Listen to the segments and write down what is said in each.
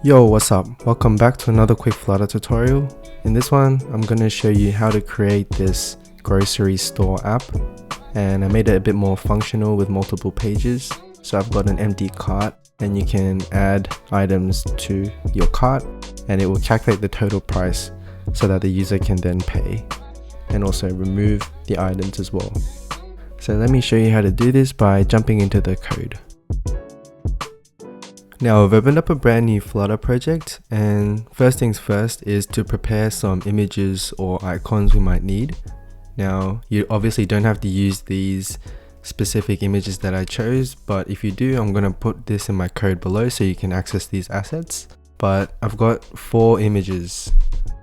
Yo, what's up? Welcome back to another quick Flutter tutorial. In this one, I'm going to show you how to create this grocery store app, and I made it a bit more functional with multiple pages. So I've got an empty cart and you can add items to your cart and it will calculate the total price so that the user can then pay and also remove the items as well. So let me show you how to do this by jumping into the code. Now I've opened up a brand new Flutter project, and first things first is to prepare some images or icons we might need. Now you obviously don't have to use these specific images that I chose, but if you do, I'm going to put this in my code below so you can access these assets. But I've got 4 images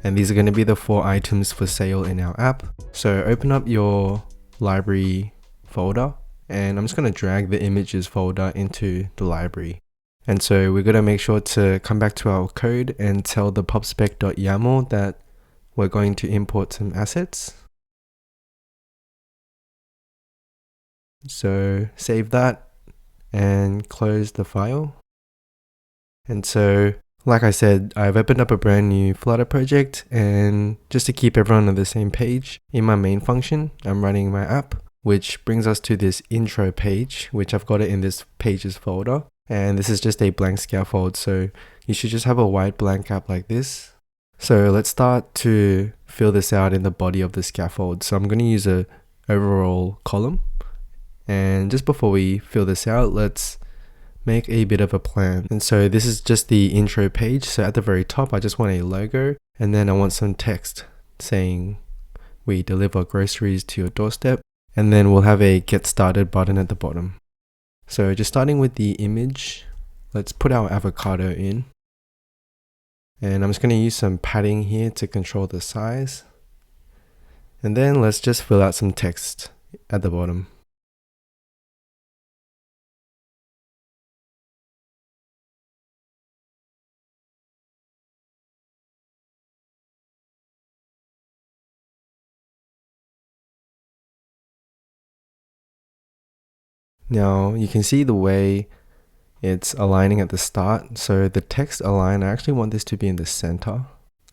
and these are going to be the 4 items for sale in our app. So open up your library folder and I'm just going to drag the images folder into the library. And so we're going to make sure to come back to our code and tell the pubspec.yaml that we're going to import some assets. So save that and close the file. And so, like I said, I've opened up a brand new Flutter project, and just to keep everyone on the same page, in my main function, I'm running my app, which brings us to this intro page, which I've got it in this pages folder. And this is just a blank scaffold, so you should just have a white blank app like this. So let's start to fill this out in the body of the scaffold. So I'm going to use a overall column. And just before we fill this out, let's make a bit of a plan. And so this is just the intro page. So at the very top, I just want a logo, and then I want some text saying we deliver groceries to your doorstep. And then we'll have a get started button at the bottom. So just starting with the image, let's put our avocado in. And I'm just going to use some padding here to control the size. And then let's just fill out some text at the bottom. Now you can see the way it's aligning at the start. So the text align, I actually want this to be in the center.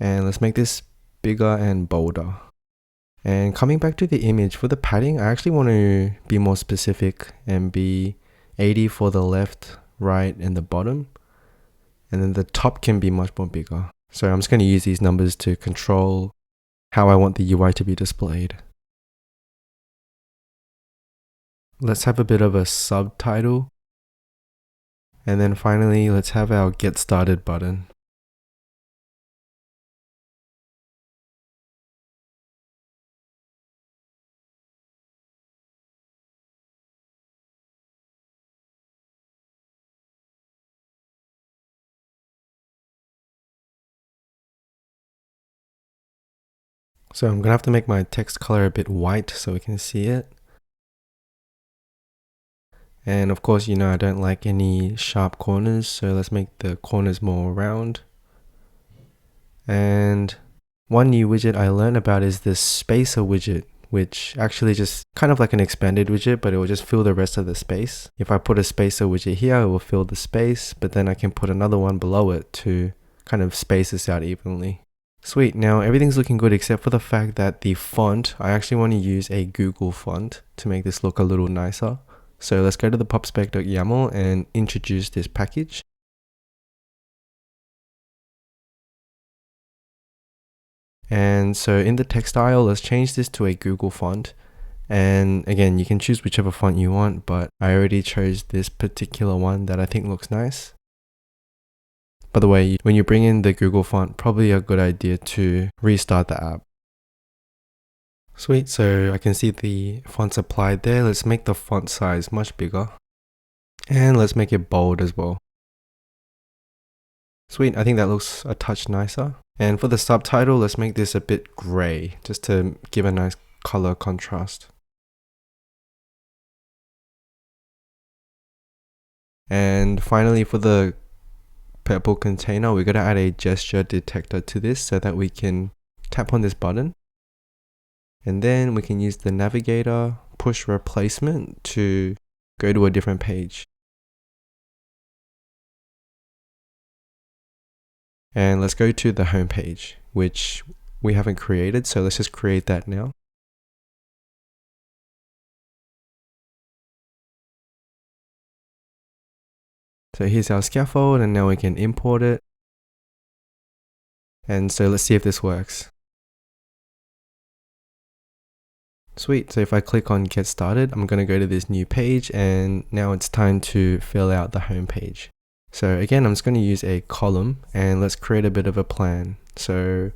And let's make this bigger and bolder. And coming back to the image, for the padding, I actually want to be more specific and be 80 for the left, right, and the bottom. And then the top can be much more bigger. So I'm just going to use these numbers to control how I want the UI to be displayed. Let's have a bit of a subtitle. And then finally, let's have our get started button. So I'm going to have to make my text color a bit white so we can see it. And of course, you know, I don't like any sharp corners, so let's make the corners more round. And one new widget I learned about is this spacer widget, which actually just kind of like an expanded widget, but it will just fill the rest of the space. If I put a spacer widget here, it will fill the space, but then I can put another one below it to kind of space this out evenly. Sweet, now everything's looking good except for the fact that the font, I actually want to use a Google font to make this look a little nicer. So let's go to the pubspec.yaml and introduce this package. And so in the text style, let's change this to a Google font. And again, you can choose whichever font you want, but I already chose this particular one that I think looks nice. By the way, when you bring in the Google font, probably a good idea to restart the app. Sweet, so I can see the fonts applied there. Let's make the font size much bigger. And let's make it bold as well. Sweet, I think that looks a touch nicer. And for the subtitle, let's make this a bit gray, just to give a nice color contrast. And finally, for the purple container, we're going to add a gesture detector to this so that we can tap on this button. And then we can use the navigator push replacement to go to a different page. And let's go to the home page, which we haven't created. So let's just create that now. So here's our scaffold, and now we can import it. And so let's see if this works. Sweet. So if I click on get started, I'm going to go to this new page, and now it's time to fill out the home page. So again, I'm just going to use a column, and let's create a bit of a plan. So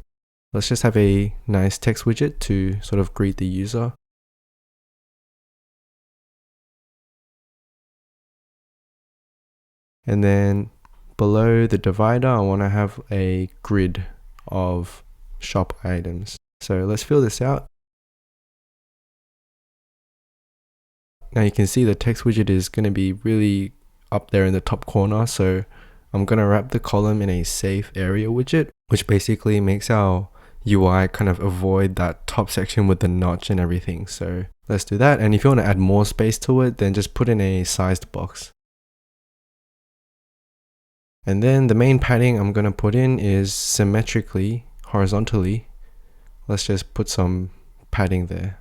let's just have a nice text widget to sort of greet the user. And then below the divider, I want to have a grid of shop items. So let's fill this out. Now you can see the text widget is going to be really up there in the top corner. So I'm going to wrap the column in a safe area widget, which basically makes our UI kind of avoid that top section with the notch and everything. So let's do that. And if you want to add more space to it, then just put in a sized box. And then the main padding I'm going to put in is symmetrically, horizontally. Let's just put some padding there.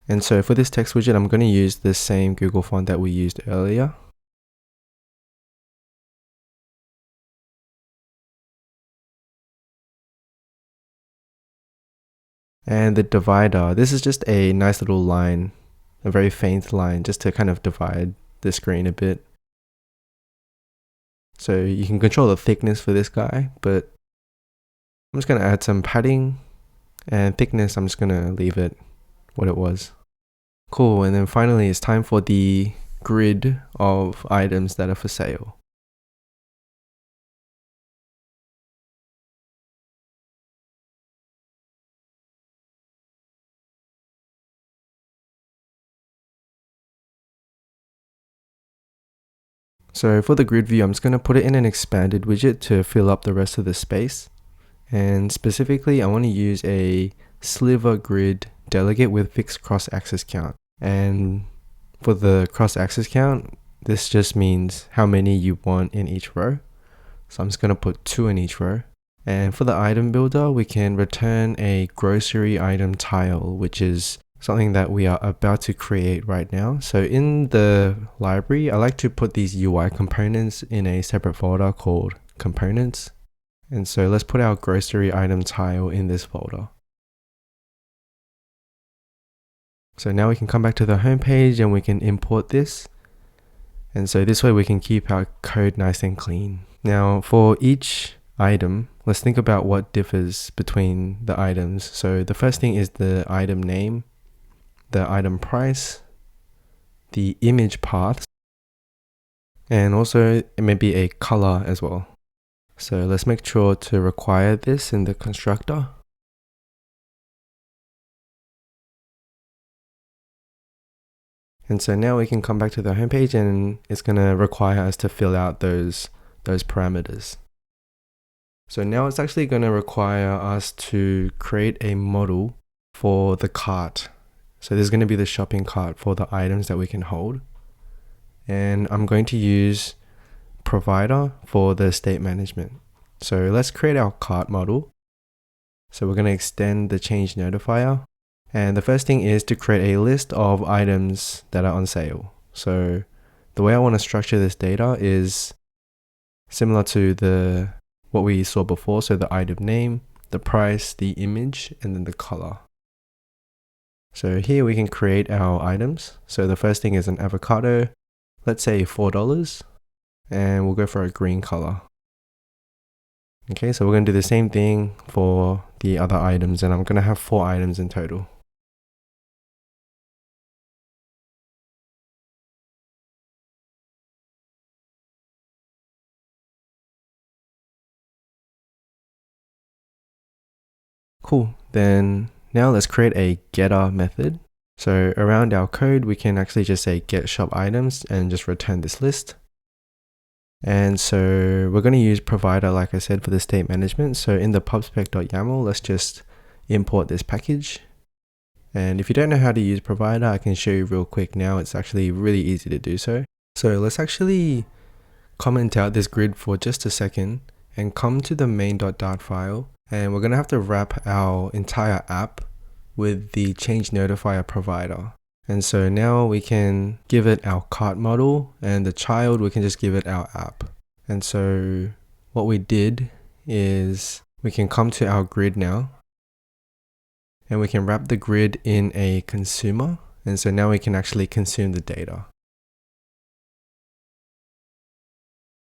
And so for this text widget, I'm going to use the same Google font that we used earlier. And the divider, this is just a nice little line, a very faint line, just to kind of divide the screen a bit. So you can control the thickness for this guy, but I'm just going to add some padding, and thickness, I'm just going to leave it what it was. Cool, and then finally it's time for the grid of items that are for sale. So for the grid view, I'm just going to put it in an expanded widget to fill up the rest of the space. And specifically, I want to use a sliver grid delegate with fixed cross-axis count. And for the cross-axis count, this just means how many you want in each row. So I'm just going to put 2 in each row. And for the item builder, we can return a grocery item tile, which is something that we are about to create right now. So in the library, I like to put these UI components in a separate folder called components. And so let's put our grocery item tile in this folder. So now we can come back to the home page and we can import this. And so this way we can keep our code nice and clean. Now for each item, let's think about what differs between the items. So the first thing is the item name, the item price, the image paths, and also it may be a color as well. So let's make sure to require this in the constructor. And so now we can come back to the homepage and it's going to require us to fill out those parameters. So now it's actually going to require us to create a model for the cart. So there's going to be the shopping cart for the items that we can hold. And I'm going to use provider for the state management. So let's create our cart model. So we're going to extend the change notifier. And the first thing is to create a list of items that are on sale. So the way I want to structure this data is similar to what we saw before. So the item name, the price, the image, and then the color. So here we can create our items. So the first thing is an avocado, let's say $4, and we'll go for a green color. Okay, so we're going to do the same thing for the other items, and I'm going to have 4 items in total. Cool. Then now let's create a getter method. So around our code, we can actually just say get shop items and just return this list. And so we're going to use provider, like I said, for the state management. So in the pubspec.yaml, let's just import this package. And if you don't know how to use provider, I can show you real quick now. It's actually really easy to do so. So let's actually comment out this grid for just a second and come to the main.dart file. And we're going to have to wrap our entire app with the change notifier provider. And so now we can give it our cart model, and the child, we can just give it our app. And so what we did is we can come to our grid now, and we can wrap the grid in a consumer. And so now we can actually consume the data.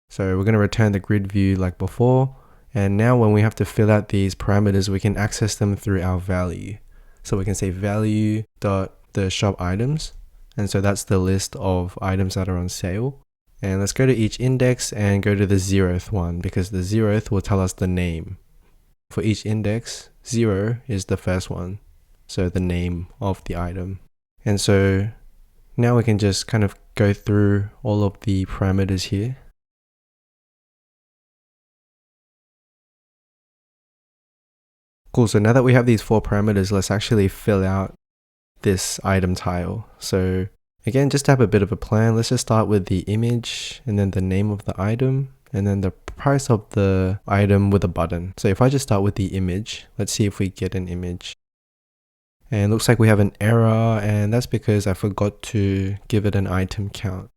So we're going to return the grid view like before. And now when we have to fill out these parameters, we can access them through our value. So we can say value dot the shop items. And so that's the list of items that are on sale. And let's go to each index and go to the 0th one, because the 0th will tell us the name. For each index, 0 is the first one. So the name of the item. And so now we can just kind of go through all of the parameters here. Cool, so now that we have these 4 parameters, let's actually fill out this item tile. So again, just to have a bit of a plan, let's just start with the image and then the name of the item and then the price of the item with a button. So if I just start with the image, let's see if we get an image. And it looks like we have an error, and that's because I forgot to give it an item count.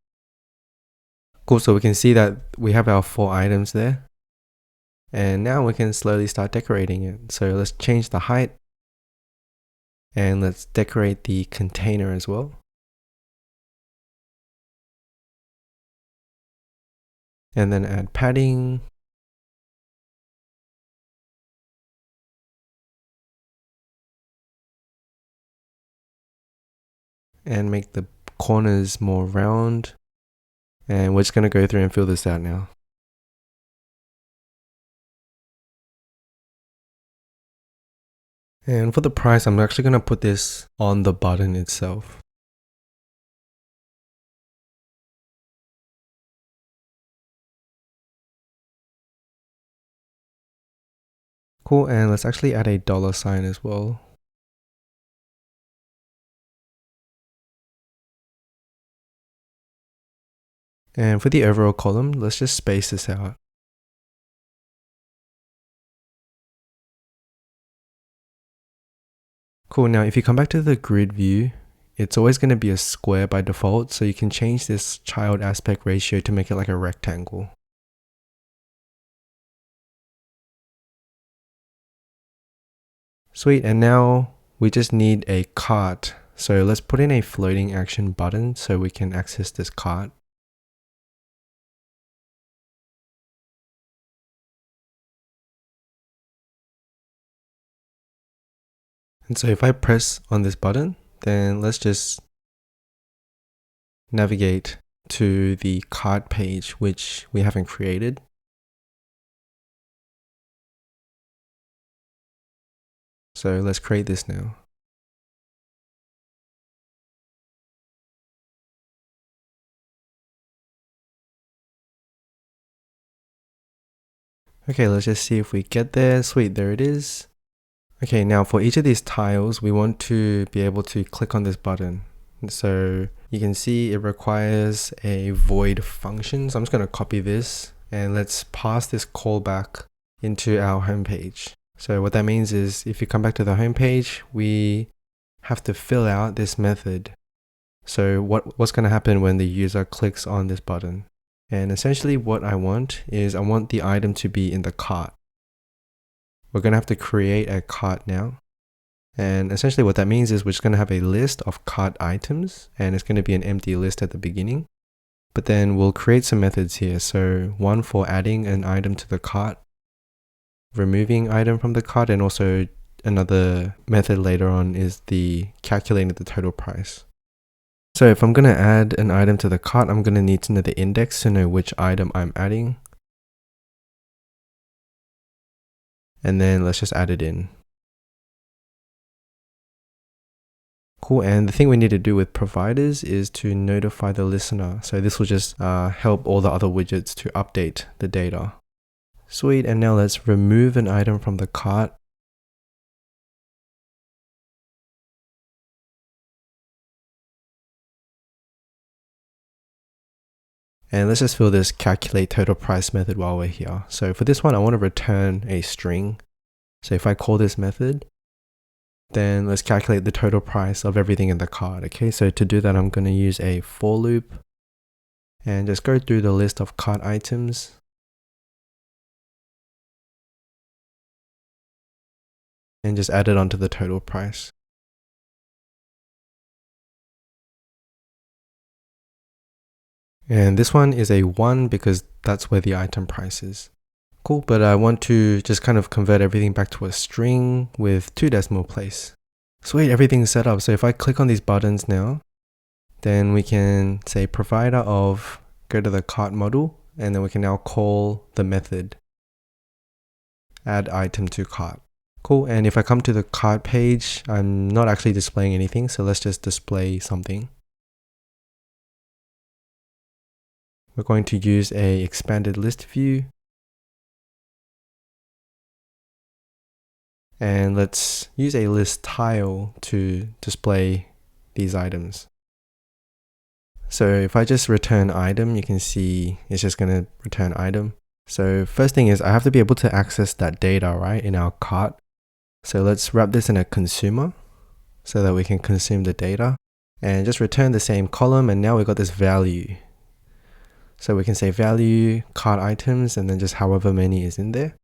Cool, so we can see that we have our 4 items there. And now we can slowly start decorating it. So let's change the height. And let's decorate the container as well. And then add padding. And make the corners more round. And we're just going to go through and fill this out now. And for the price, I'm actually going to put this on the button itself. Cool, and let's actually add a $sign as well. And for the overall column, let's just space this out. Cool, now if you come back to the grid view, it's always going to be a square by default, so you can change this child aspect ratio to make it like a rectangle. Sweet, and now we just need a cart. So let's put in a floating action button so we can access this cart. And so if I press on this button, then let's just navigate to the cart page, which we haven't created. So let's create this now. Okay, let's just see if we get there. Sweet, there it is. Okay, now for each of these tiles, we want to be able to click on this button. So you can see it requires a void function. So I'm just going to copy this and let's pass this callback into our homepage. So what that means is if you come back to the homepage, we have to fill out this method. So what's going to happen when the user clicks on this button? And essentially what I want is I want the item to be in the cart. We're going to have to create a cart now. And essentially what that means is we're just going to have a list of cart items, and it's going to be an empty list at the beginning. But then we'll create some methods here. So one for adding an item to the cart, removing item from the cart, and also another method later on is the calculating the total price. So if I'm going to add an item to the cart, I'm going to need to know the index to know which item I'm adding. And then let's just add it in. Cool, and the thing we need to do with providers is to notify the listener. So this will just help all the other widgets to update the data. Sweet, and now let's remove an item from the cart. And let's just fill this calculate total price method while we're here. So for this one, I want to return a string. So if I call this method, then let's calculate the total price of everything in the cart. Okay, so to do that, I'm going to use a for loop and just go through the list of cart items. And just add it onto the total price. And this one is a 1 because that's where the item price is. Cool, but I want to just kind of convert everything back to a string with 2 decimal place. Sweet, everything's set up. So if I click on these buttons now, then we can say provider of, go to the cart model, and then we can now call the method add item to cart. Cool, and if I come to the cart page, I'm not actually displaying anything, so let's just display something. We're going to use a expanded list view. And let's use a list tile to display these items. So if I just return item, you can see it's just going to return item. So first thing is I have to be able to access that data, right, in our cart. So let's wrap this in a consumer so that we can consume the data and just return the same column. And now we've got this value. So we can say value, cart items, and then just however many is in there.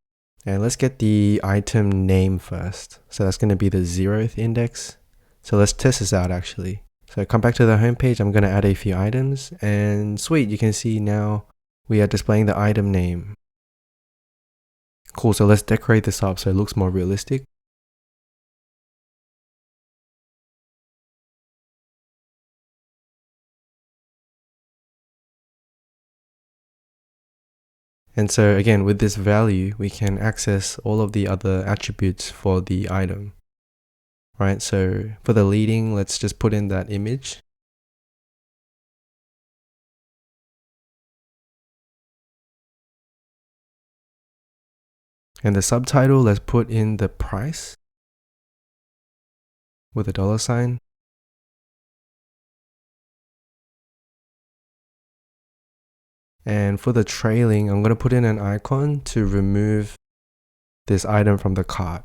And let's get the item name first. So that's going to be the 0th index. So let's test this out actually. So come back to the home page. I'm going to add a few items and sweet, you can see now we are displaying the item name. Cool, so let's decorate this up so it looks more realistic. And so again, with this value, we can access all of the other attributes for the item. Right, so for the leading, let's just put in that image. And the subtitle, let's put in the price with a $sign. And for the trailing, I'm going to put in an icon to remove this item from the cart.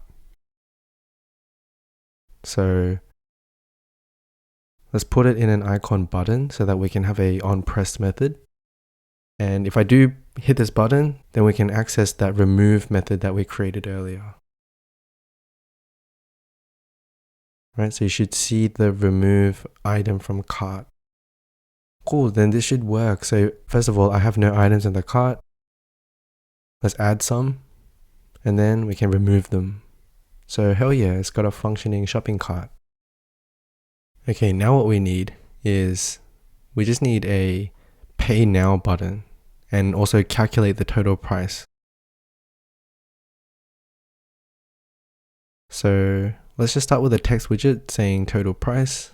So let's put it in an icon button so that we can have a onPress method. And if I do hit this button, then we can access that remove method that we created earlier. Right, so you should see the remove item from cart. Cool, then this should work. So first of all, I have no items in the cart. Let's add some, and then we can remove them. So hell yeah, it's got a functioning shopping cart. Okay, now what we need is we just need a pay now button and also calculate the total price. So let's just start with a text widget saying total price.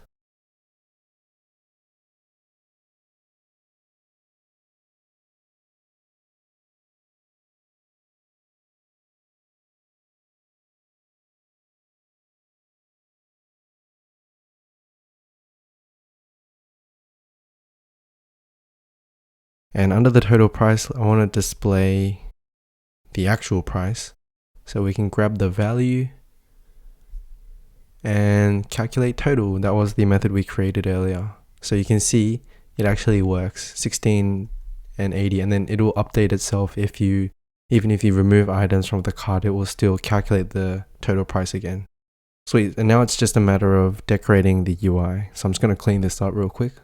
And under the total price, I want to display the actual price. So we can grab the value and calculate total. That was the method we created earlier. So you can see it actually works, 16 and 80, and then it will update itself even if you remove items from the cart, it will still calculate the total price again. Sweet, and now it's just a matter of decorating the UI. So I'm just going to clean this up real quick.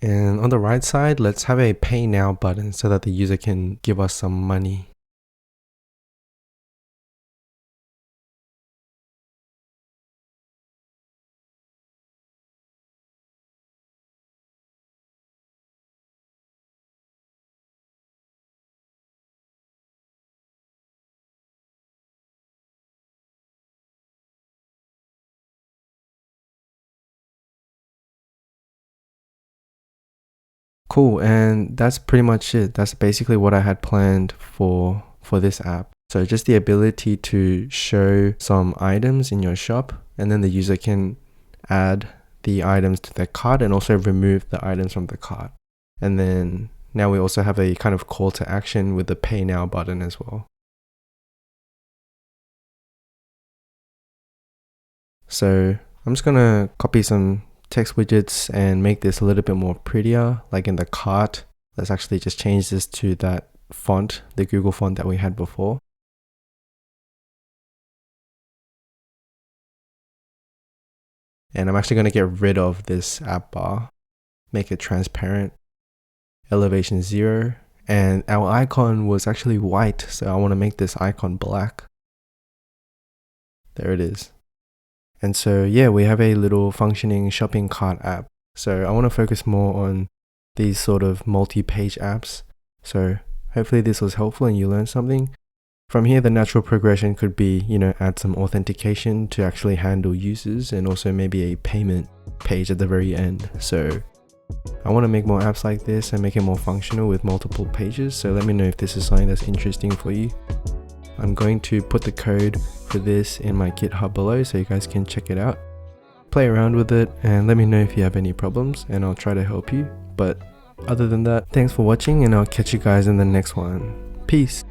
And on the right side, let's have a pay now button so that the user can give us some money. Cool, and that's pretty much it. That's basically what I had planned for this app. So just the ability to show some items in your shop, and then the user can add the items to their cart and also remove the items from the cart. And then now we also have a kind of call to action with the pay now button as well. So I'm just gonna copy some text widgets and make this a little bit more prettier, like in the cart. Let's actually just change this to that font, the Google font that we had before. And I'm actually going to get rid of this app bar, make it transparent, elevation 0. And our icon was actually white, so I want to make this icon black. There it is. And so yeah, we have a little functioning shopping cart app. So I want to focus more on these sort of multi-page apps. So hopefully this was helpful and you learned something. From here, the natural progression could be, add some authentication to actually handle users, and also maybe a payment page at the very end. So I want to make more apps like this and make it more functional with multiple pages. So let me know if this is something that's interesting for you. I'm going to put the code for this in my GitHub below so you guys can check it out. Play around with it and let me know if you have any problems, and I'll try to help you. But other than that, thanks for watching, and I'll catch you guys in the next one. Peace.